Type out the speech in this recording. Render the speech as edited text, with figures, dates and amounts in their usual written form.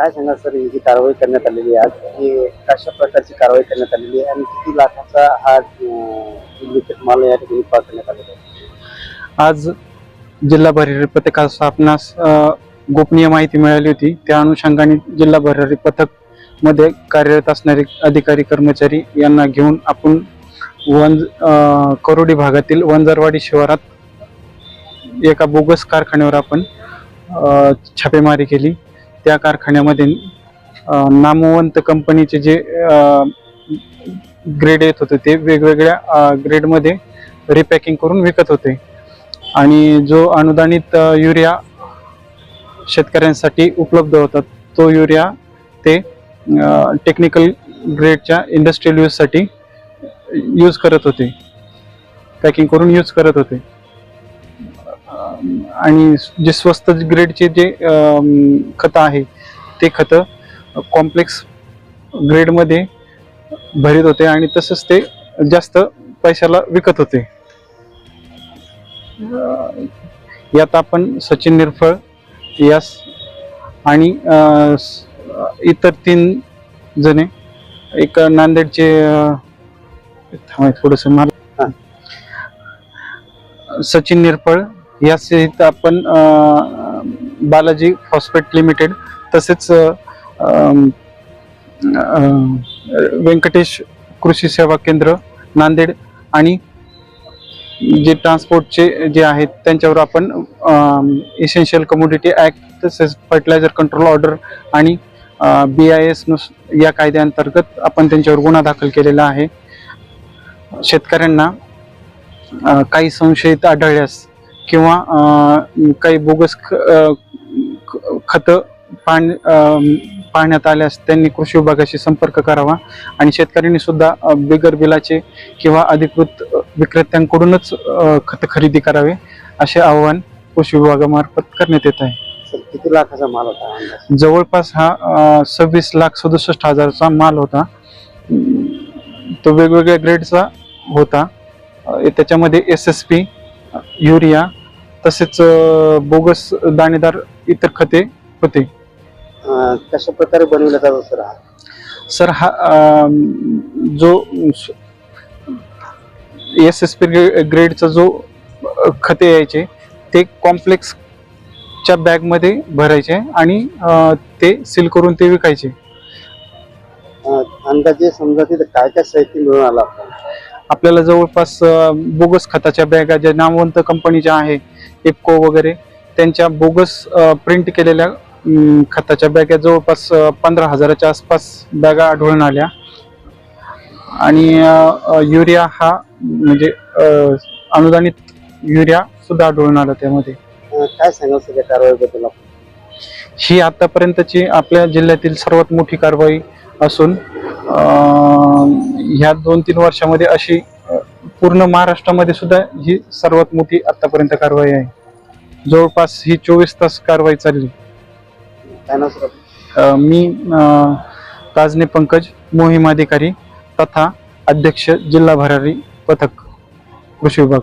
काय सांगा सर, ही जी कारवाई करण्यात आलेली आहे आज, ही कशा प्रकारची कारवाई करण्यात आलेली आहे आणि किती लाखाचा हा डुप्लिकेट माल या ठिकाणी पकडण्यात आलेला आहे? आज जिल्हा भरारी पथकास आपणास गोपनीय माहिती मिळाली होती. त्या अनुषंगाने जिल्हा भरारी पथक मध्ये कार्यरत असणारे अधिकारी कर्मचारी यांना घेऊन आपण करोडी भागातील वंजारवाडी शिवारात एका बोगस कारखान्यावर आपण छापेमारी केली. त्या कारखान्यामध्ये नामवंत कंपनीचे जे ग्रेड येत होते ते वेगवेगळ्या ग्रेडमध्ये रिपॅकिंग करून विकत होते आणि जो अनुदानित युरिया शेतकऱ्यांसाठी उपलब्ध होता तो युरिया ते टेक्निकल ग्रेडच्या इंडस्ट्रियल यूजसाठी यूज करत होते, पॅकिंग करून यूज करत होते. आणि जे स्वस्त ग्रेडचे जे खतं आहे ते खतं कॉम्प्लेक्स ग्रेडमध्ये भरीत होते आणि तसंच ते जास्त पैशाला विकत होते. यात आपण सचिन निरफळ यास आणि इतर 3 जणे, एक नांदेडचे थोडस मला सचिन निरफळ यासहित आपण बालाजी फॉस्फेट लिमिटेड तसेच व्यंकटेश कृषी सेवा केंद्र नांदेड आणि जे ट्रान्सपोर्टचे जे आहेत त्यांच्यावर आपण इसेन्शियल कमोडिटी ऍक्ट तसेच फर्टिलायझर कंट्रोल ऑर्डर आणि BIS या कायद्याअंतर्गत आपण त्यांच्यावर गुन्हा दाखल केलेला आहे. शेतकऱ्यांना काही संशयित आढळल्यास किंवा काही बोगस खतं पाहण्यात आल्यास त्यांनी कृषी विभागाशी संपर्क करावा आणि शेतकऱ्यांनी सुद्धा बिगर बिलाचे किंवा अधिकृत विक्रेत्यांकडूनच खत खरेदी करावे असे आवाहन कृषी विभागामार्फत करण्यात येत आहे. किती लाखाचा माल होता? जवळपास हा 26,67,000चा माल होता. तो वेगवेगळ्या ग्रेडचा होता. त्याच्यामध्ये SSP, युरिया तसेच बोगस दाणेदार इतर खते होते. कशा प्रकारे बनवला जातो सर? हा जो SSP ग्रेडचा जो खते यायचे ते कॉम्प्लेक्सच्या बॅगमध्ये भरायचे आणि ते सील करून ते विकायचे. अंदाजे समजा तिथे काय काय साहित्य मिळून आला आपल्याला? जवळपास बोगस खताच्या बॅगा ज्या नामवंत कंपनीच्या आहे इफको वगैरे त्यांच्या बोगस प्रिंट केलेल्या खताच्या बॅगा जवळपास 15,000च्या आसपास बॅगा आढळून आल्या आणि युरिया हा म्हणजे अनुदानित युरिया सुद्धा आढळून आला त्यामध्ये. काय सांगाल सगळ्या कारवाईबद्दल? ही आतापर्यंतची आपल्या जिल्ह्यातील सर्वात मोठी कारवाई असून ह्या 2-3 वर्षामध्ये अशी पूर्ण महाराष्ट्रामध्ये सुद्धा ही सर्वात मोठी आतापर्यंत कारवाई आहे. जवळपास ही 24 तास कारवाई चालली. मी ताजने पंकज, मोहीम अधिकारी तथा अध्यक्ष जिल्हा भरारी पथक कृषी विभाग.